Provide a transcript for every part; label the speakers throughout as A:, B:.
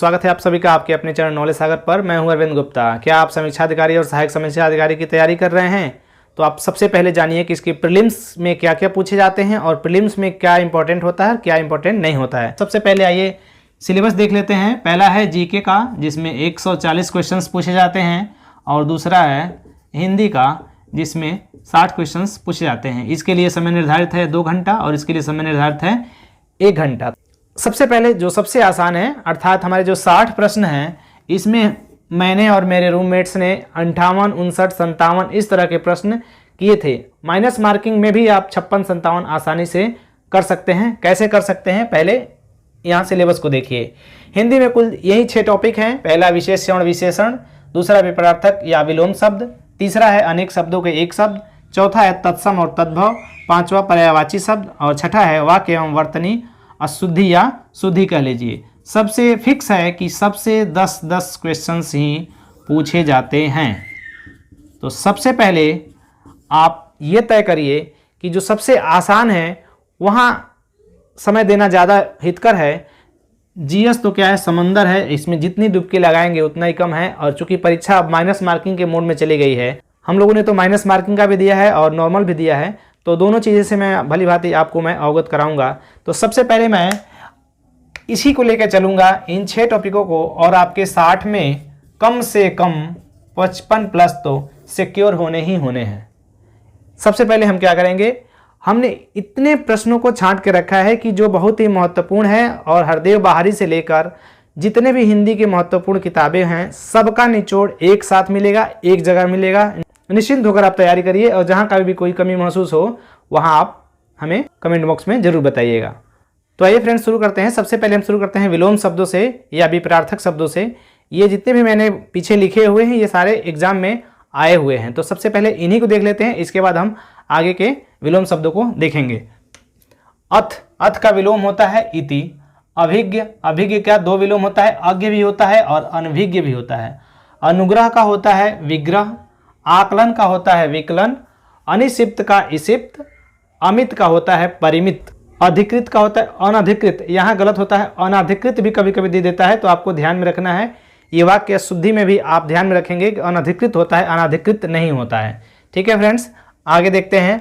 A: स्वागत है आप सभी का आपके अपने चैनल नॉलेज सागर पर। मैं हूं अरविंद गुप्ता। क्या आप समीक्षा अधिकारी और सहायक समीक्षा अधिकारी की तैयारी कर रहे हैं? तो आप सबसे पहले जानिए कि इसके प्रीलिम्स में क्या क्या पूछे जाते हैं और प्रीलिम्स में क्या इंपॉर्टेंट होता है, क्या इंपॉर्टेंट नहीं होता है। सबसे पहले आइए सिलेबस देख लेते हैं। पहला है जीके का, जिसमें 140 क्वेश्चन पूछे जाते हैं, और दूसरा है हिंदी का, जिसमें 60 क्वेश्चन पूछे जाते हैं। इसके लिए समय निर्धारित है 2 घंटा और इसके लिए समय निर्धारित है 1 घंटा। सबसे पहले जो सबसे आसान है, अर्थात हमारे जो 60 प्रश्न हैं, इसमें मैंने और मेरे रूममेट्स ने 58, 59, 57 इस तरह के प्रश्न किए थे। माइनस मार्किंग में भी आप 56, 57 आसानी से कर सकते हैं। कैसे कर सकते हैं, पहले यहाँ सिलेबस को देखिए। हिंदी में कुल यही 6 टॉपिक हैं। पहला विशेषण विशेषण, दूसरा विपरार्थक या विलोम शब्द, तीसरा है अनेक शब्दों के एक शब्द, चौथा है तत्सम और तद्भव, पांचवा पर्यायवाची शब्द, और छठा है वाक्य एवं वर्तनी अशुद्धि या शुद्धि कह लीजिए। सबसे फिक्स है कि सबसे 10-10 क्वेश्चंस ही पूछे जाते हैं। तो सबसे पहले आप ये तय करिए कि जो सबसे आसान है वहाँ समय देना ज़्यादा हितकर है। जीएस तो क्या है, समंदर है, इसमें जितनी डुबकी लगाएंगे उतना ही कम है। और चूंकि परीक्षा माइनस मार्किंग के मोड में चली गई है, हम लोगों ने तो माइनस मार्किंग का भी दिया है और नॉर्मल भी दिया है, तो दोनों चीज़ें से मैं भली भांति आपको मैं अवगत कराऊंगा। तो सबसे पहले मैं इसी को लेकर चलूंगा, इन 6 टॉपिकों को, और आपके 60 में कम से कम 55 प्लस तो सिक्योर होने ही होने हैं। सबसे पहले हम क्या करेंगे, हमने इतने प्रश्नों को छांट के रखा है कि जो बहुत ही महत्वपूर्ण है, और हरदेव बाहरी से लेकर जितने भी हिंदी की महत्वपूर्ण किताबें हैं, सबका निचोड़ एक साथ मिलेगा, एक जगह मिलेगा। निश्चिंत होकर आप तैयारी करिए, और जहाँ कभी भी कोई कमी महसूस हो वहाँ आप हमें कमेंट बॉक्स में जरूर बताइएगा। तो आइए फ्रेंड्स, शुरू करते हैं। सबसे पहले हम शुरू करते हैं विलोम शब्दों से या विपरार्थक शब्दों से। ये जितने भी मैंने पीछे लिखे हुए हैं, ये सारे एग्जाम में आए हुए हैं। तो सबसे पहले इन्हीं को देख लेते हैं, इसके बाद हम आगे के विलोम शब्दों को देखेंगे। अथ, अथ का विलोम होता है इति। अभिज्ञ, अभिज्ञ का 2 विलोम होता है, अज्ञ भी होता है और अनभिज्ञ भी होता है। अनुग्रह का होता है विग्रह, आकलन का होता है विकलन, अनिशिप्त का इशिप्त, अमित का होता है परिमित, अधिकृत का होता है अनधिकृत। यहाँ गलत होता है, अनधिकृत भी कभी कभी दे देता है, तो आपको ध्यान में रखना है। ये वाक्य शुद्धि में भी आप ध्यान में रखेंगे कि अनधिकृत होता है, अनधिकृत नहीं होता है। ठीक है फ्रेंड्स, आगे देखते हैं।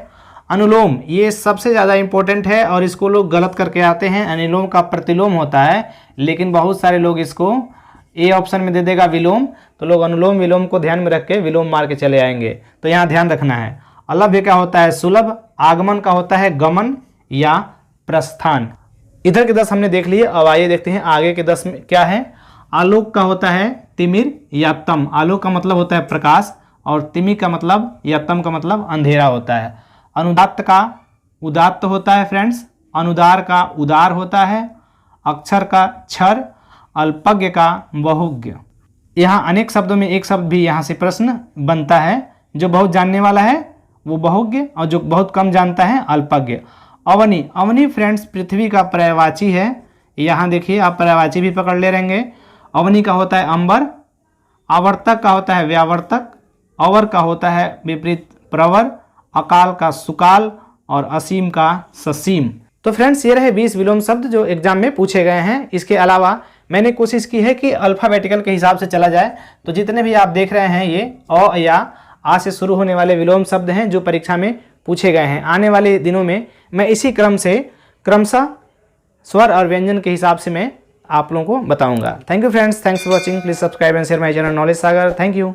A: अनुलोम, ये सबसे ज़्यादा इंपॉर्टेंट है और इसको लोग गलत करके आते हैं। अनुलोम का प्रतिलोम होता है, लेकिन बहुत सारे लोग इसको ए ऑप्शन में दे देगा विलोम, तो लोग अनुलोम विलोम को ध्यान में रख के विलोम मार के चले आएंगे। तो यहाँ ध्यान रखना है। अलभ्य का होता है सुलभ, आगमन का होता है गमन या प्रस्थान। इधर के 10 हमने देख लिए। अब आइए देखते हैं आगे के 10 में क्या है। आलोक का होता है तिमिर या तम। आलोक का मतलब होता है प्रकाश, और तिमिर का मतलब या तम का मतलब अंधेरा होता है। अनुदात्त का उदात्त होता है फ्रेंड्स, अनुदार का उदार होता है, अक्षर का क्षर, अल्पज्ञ का बहुज्ञ। यहाँ अनेक शब्दों में एक शब्द भी यहाँ से प्रश्न बनता है। जो बहुत जानने वाला है वो बहुज्ञ, और जो बहुत कम जानता है अल्पज्ञ। अवनी, अवनी फ्रेंड्स पृथ्वी का पर्यायवाची है। यहाँ देखिए, आप पर्यायवाची भी पकड़ ले रहेंगे। अवनी का होता है अंबर, आवर्तक का होता है व्यावर्तक, अवर का होता है विपरीत प्रवर, अकाल का सुकाल, और असीम का ससीम। तो फ्रेंड्स, ये रहे 20 विलोम शब्द जो एग्जाम में पूछे गए हैं। इसके अलावा मैंने कोशिश की है कि अल्फ़ाबेटिकल के हिसाब से चला जाए। तो जितने भी आप देख रहे हैं, ये अ या आ से शुरू होने वाले विलोम शब्द हैं जो परीक्षा में पूछे गए हैं। आने वाले दिनों में मैं इसी क्रम से क्रमशः स्वर और व्यंजन के हिसाब से मैं आप लोगों को बताऊंगा। Thank you friends, thanks for watching. Please subscribe and share my channel knowledge Sagar. Thank you.